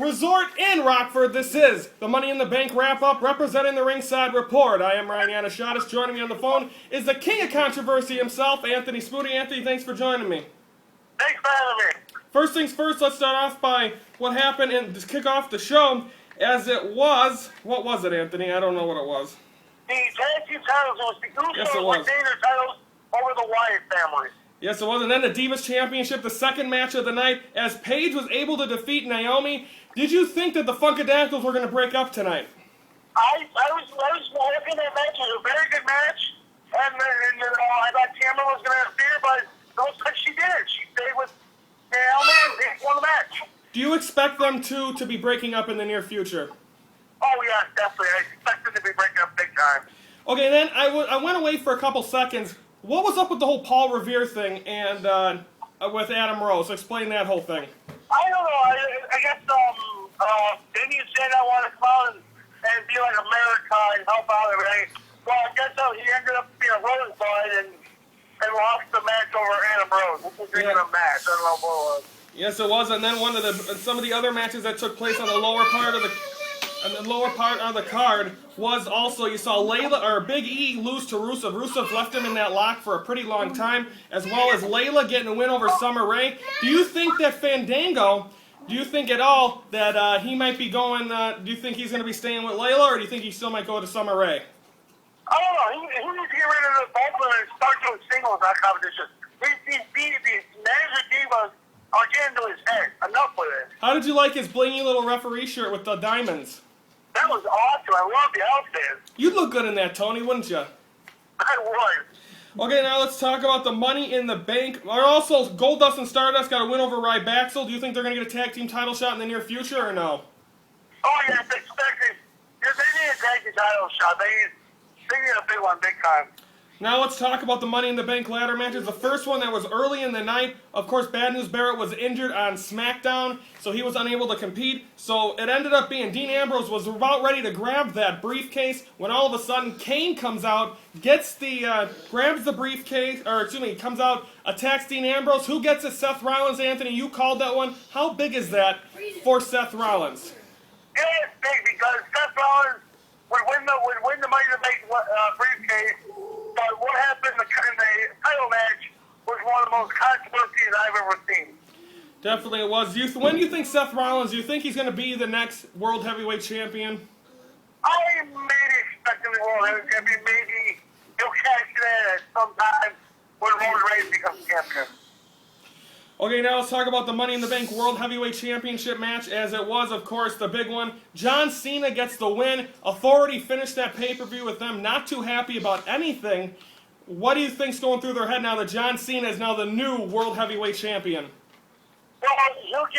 Resort in Rockford. This is the Money in the Bank wrap-up representing the Ringside Report. I am Ryan Yanishadis. Joining me on the phone is the king of controversy himself, Anthony Spoody. Anthony, thanks for joining me. Thanks for having me. First things first, let's start off by what happened and just kick off the show as it was. What was it, Anthony? I don't know what it was. The tag team titles was the Usos Yes, it was. retained their titles over the Wyatt family. Yes, it was. And then the Divas Championship, the second match of the night, as Paige was able to defeat Naomi. Did you think that the Funkadactyls were going to break up tonight? I was looking at that match. It was a very good match. And I thought Tamara was going to interfere, but it looks like she did. She stayed with Naomi and they won the match. Do you expect them to be breaking up in the near future? Oh, yeah, definitely. I expect them to be breaking up big time. Okay, then I went away for a couple seconds. What was up with the whole Paul Revere thing and with Adam Rose? Explain that whole thing. I don't know. I guess Damien said I want to come out and be like America and help out everything. Well, I guess he ended up being a Rosebud and lost the match over Adam Rose. This was even a match. I don't know what it was. Yes, it was. And then some of the other matches that took place on the lower part of the card was also, you saw Big E lose to Rusev. Rusev left him in that lock for a pretty long time, as well as Layla getting a win over Summer Rae. Do you think that Fandango, do you think at all that he might be going, do you think he's going to be staying with Layla, or do you think he still might go to Summer Rae? I don't know. He needs to get rid of the Bolton and start doing singles on competition. These manager divas are getting to his head. Enough with it. How did you like his blingy little referee shirt with the diamonds? That was awesome. I love the outfit. You'd look good in that, Tony, wouldn't you? I would. Okay, now let's talk about the Money in the Bank. Also, Goldust and Stardust got a win over Rybaxel. Do you think they're going to get a tag team title shot in the near future, or no? Oh, yes, expected. They need a tag team title shot. They need a big one, big time. Now let's talk about the Money in the Bank ladder matches. The first one that was early in the night, of course, Bad News Barrett was injured on SmackDown, so he was unable to compete. So it ended up being Dean Ambrose was about ready to grab that briefcase when all of a sudden Kane comes out, grabs the briefcase, comes out, attacks Dean Ambrose. Who gets it? Seth Rollins. Anthony, you called that one. How big is that for Seth Rollins? Yeah, it's big because Seth Rollins would win the Money in the Bank briefcase. But what happened in the title match was one of the most controversies I've ever seen. Definitely it was. When do you think Seth Rollins, do you think he's going to be the next World Heavyweight Champion? I maybe expect him to be World Heavyweight Champion. Maybe he'll catch it at some time when Roman Reigns becomes champion. Okay, now let's talk about the Money in the Bank World Heavyweight Championship match, as it was, of course, the big one. John Cena gets the win. Authority finished that pay-per-view with them not too happy about anything. What do you think's going through their head now that John Cena is now the new World Heavyweight Champion? Well, he'll be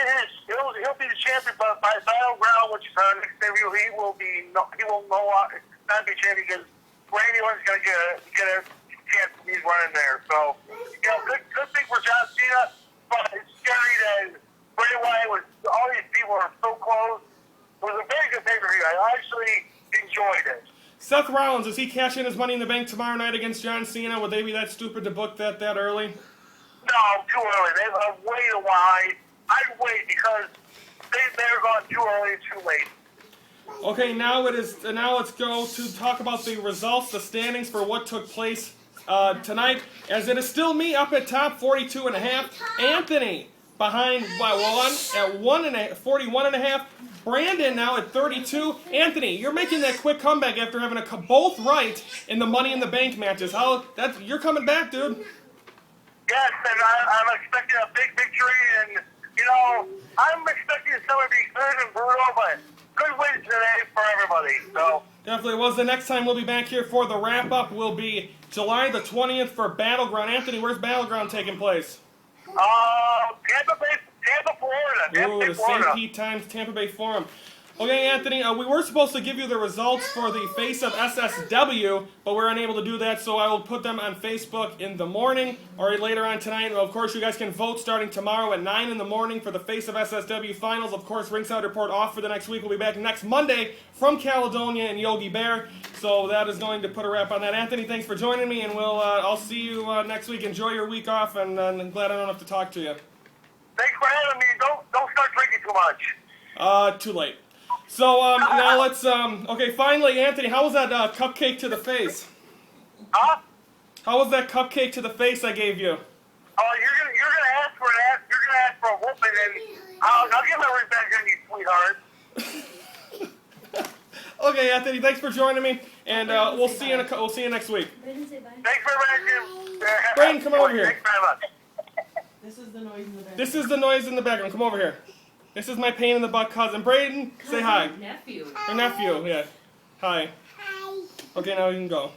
the champion by Battleground, which is our next pay-per-view. He will not be champion because Randy Orton's going to get a chance. He's running there. So, good thing for John Cena. But it's scary that Bray Wyatt all these people are so close. It was a very good pay-per-view. I actually enjoyed it. Seth Rollins, does he cash in his Money in the Bank tomorrow night against John Cena? Would they be that stupid to book that early? No, too early. They've waited a while. I'd wait because they're gone too early and too late. Okay, now let's go to talk about the results, the standings for what took place tonight, as it is still me up at top, 42.5. Anthony behind by one at 41.5. Brandon now at 32. Anthony, you're making that quick comeback after having both right in the Money in the Bank matches. You're coming back, dude. Yes, and I'm expecting a big victory, and I'm expecting someone to be good and brutal, but good wins today for everybody. So. Definitely was. The next time we'll be back here for the wrap-up will be July the 20th for Battleground. Anthony, where's Battleground taking place? Tampa, Florida. Ooh, the St. Pete Times Tampa Bay Forum. Okay, Anthony, we were supposed to give you the results for the Face of SSW, but we're unable to do that, so I will put them on Facebook in the morning or later on tonight. Of course, you guys can vote starting tomorrow at 9 in the morning for the Face of SSW finals. Of course, Ringside Report off for the next week. We'll be back next Monday from Caledonia and Yogi Bear, so that is going to put a wrap on that. Anthony, thanks for joining me, and I'll see you next week. Enjoy your week off, and I'm glad I don't have to talk to you. Thanks for having me. Don't start drinking too much. Too late. So now let's okay. Finally, Anthony, how was that cupcake to the face? Huh? How was that cupcake to the face I gave you? Oh, you're gonna ask for an you're gonna ask for a whooping, and I'll get my revenge on you, sweetheart. Okay, Anthony, thanks for joining me, and we'll see you we'll see you next week. Thanks very much. Braden, come over here. Thanks very much. This is the noise in the background. This is the noise in the background. Come over here. This is my pain in the butt cousin. Braden, say hi. Nephew. Your nephew, yeah. Hi. Okay, now you can go.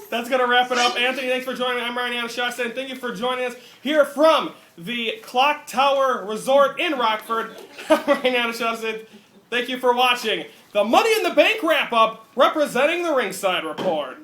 That's gonna wrap it up. Anthony, thanks for joining me. I'm Ryan Anashasta, and thank you for joining us here from the Clock Tower Resort in Rockford. I'm Ryan Anashasta. Thank you for watching the Money in the Bank wrap-up representing the Ringside Report.